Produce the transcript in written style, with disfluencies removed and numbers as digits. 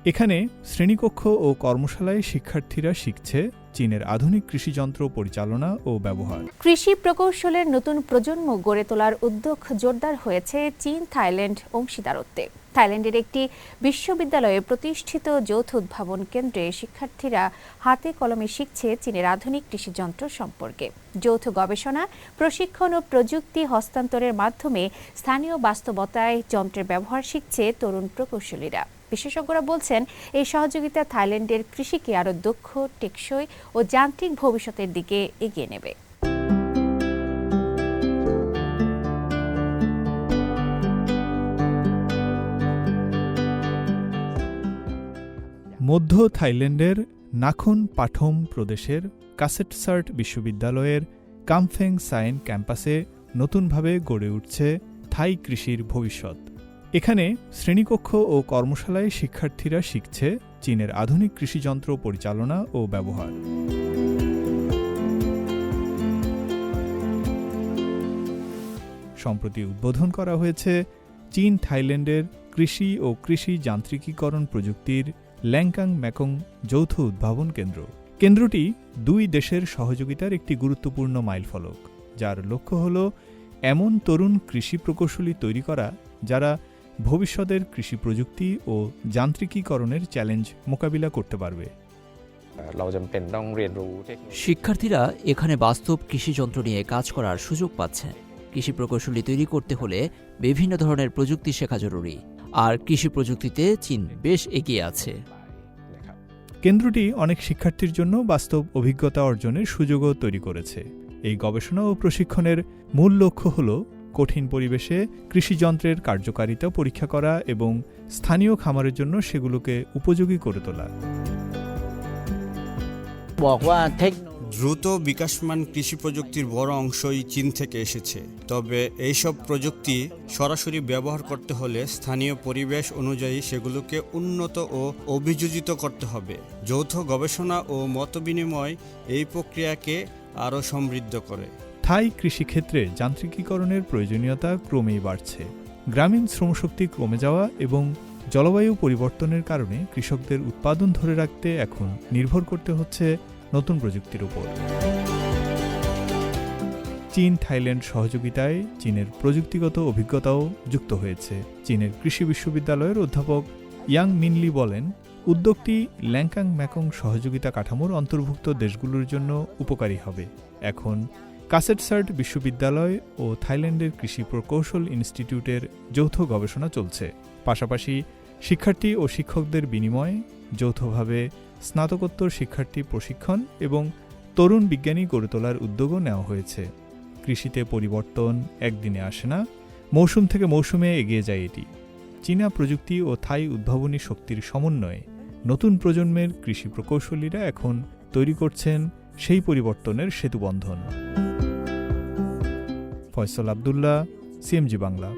এখানে শ্রেণীকক্ষ ও কর্মশালায় শিক্ষার্থীরা শিখছে চীনের আধুনিক কৃষিযন্ত্র পরিচালনা ও ব্যবহার। কৃষি প্রকৌশলের নতুন প্রজন্ম গড়ে তোলার উদ্যোগ জোরদার হয়েছে চীন থাইল্যান্ড অংশীদারত্বে। থাইল্যান্ডের একটি বিশ্ববিদ্যালয়ে প্রতিষ্ঠিত যৌথ উদ্ভাবন কেন্দ্রে শিক্ষার্থীরা হাতে কলমে শিখছে চীনের আধুনিক কৃষিযন্ত্র সম্পর্কে। যৌথ গবেষণা, প্রশিক্ষণ ও প্রযুক্তি হস্তান্তরের মাধ্যমে স্থানীয় বাস্তবতায় যন্ত্রের ব্যবহার শিখছে তরুণ প্রকৌশলীরা। বিশেষজ্ঞরা বলছেন, এই সহযোগিতা থাইল্যান্ডের কৃষিকে আরও দক্ষ, টেকসই ও যান্ত্রিক ভবিষ্যতের দিকে এগিয়ে নেবে। মধ্য থাইল্যান্ডের নাখুন পাঠম প্রদেশের কাসেটসার্ট বিশ্ববিদ্যালয়ের কামফেং সায়েন ক্যাম্পাসে নতুনভাবে গড়ে উঠছে থাই কৃষির ভবিষ্যৎ। এখানে শ্রেণীকক্ষ ও কর্মশালায় শিক্ষার্থীরা শিখছে চীনের আধুনিক কৃষিযন্ত্র পরিচালনা ও ব্যবহার। সম্প্রতি উদ্বোধন করা হয়েছে চীন থাইল্যান্ডের কৃষি ও কৃষি যান্ত্রিকীকরণ প্রযুক্তির ল্যাংকাং ম্যাকং যৌথ উদ্ভাবন কেন্দ্র। কেন্দ্রটি দুই দেশের সহযোগিতার একটি গুরুত্বপূর্ণ মাইলফলক, যার লক্ষ্য হল এমন তরুণ কৃষি প্রকৌশলী তৈরি করা যারা ভবিষ্যতের কৃষি প্রযুক্তি ও যান্ত্রিকীকরণের চ্যালেঞ্জ মোকাবিলা করতে পারবে। শিক্ষার্থীরা এখানে বাস্তব কৃষিযন্ত্র নিয়ে কাজ করার সুযোগ পাচ্ছে। কৃষি প্রকৌশলী তৈরি করতে হলে বিভিন্ন ধরনের প্রযুক্তি শেখা জরুরি, আর কৃষি প্রযুক্তিতে চীন বেশ এগিয়ে আছে। কেন্দ্রটি অনেক শিক্ষার্থীর জন্য বাস্তব অভিজ্ঞতা অর্জনের সুযোগও তৈরি করেছে। এই গবেষণা ও প্রশিক্ষণের মূল লক্ষ্য হল কঠিন পরিবেশে কৃষিযন্ত্রের কার্যকারিতা পরীক্ষা করা এবং স্থানীয় খামারের জন্য সেগুলোকে উপযোগী করে তোলা। দ্রুত বিকাশমান কৃষি প্রযুক্তির বড় অংশই চীন থেকে এসেছে। তবে এইসব প্রযুক্তি সরাসরি ব্যবহার করতে হলে স্থানীয় পরিবেশ অনুযায়ী সেগুলোকে উন্নত ও অভিযোজিত করতে হবে। যৌথ গবেষণা ও মতবিনিময় এই প্রক্রিয়াকে আরও সমৃদ্ধ করে। থাই কৃষিক্ষেত্রে যান্ত্রিকীকরণের প্রয়োজনীয়তা ক্রমেই বাড়ছে। গ্রামীণ শ্রমশক্তি কমে যাওয়া এবং জলবায়ু পরিবর্তনের কারণে কৃষকদের উৎপাদন ধরে রাখতে এখন নির্ভর করতে হচ্ছে নতুন প্রযুক্তির উপর। চীন থাইল্যান্ড সহযোগিতায় চীনের প্রযুক্তিগত অভিজ্ঞতাও যুক্ত হয়েছে। চীনের কৃষি বিশ্ববিদ্যালয়ের অধ্যাপক ইয়াং মিনলি বলেন, উদ্যোগটি ল্যাংকাং ম্যাকং সহযোগিতা কাঠামোর অন্তর্ভুক্ত দেশগুলোর জন্য উপকারী হবে। এখন কাসেটসার্ট বিশ্ববিদ্যালয় ও থাইল্যান্ডের কৃষি প্রকৌশল ইনস্টিটিউটের যৌথ গবেষণা চলছে। পাশাপাশি শিক্ষার্থী ও শিক্ষকদের বিনিময়ে যৌথভাবে স্নাতকোত্তর শিক্ষার্থী প্রশিক্ষণ এবং তরুণ বিজ্ঞানী গড়ে তোলার উদ্যোগও নেওয়া হয়েছে। কৃষিতে পরিবর্তন একদিনে আসে না, মৌসুম থেকে মৌসুমে এগিয়ে যায় এটি। চীনা প্রযুক্তি ও থাই উদ্ভাবনী শক্তির সমন্বয়ে নতুন প্রজন্মের কৃষি প্রকৌশলীরা এখন তৈরি করছেন সেই পরিবর্তনের সেতুবন্ধন। ফয়সাল আব্দুল্লাহ, সিএমজি বাংলা।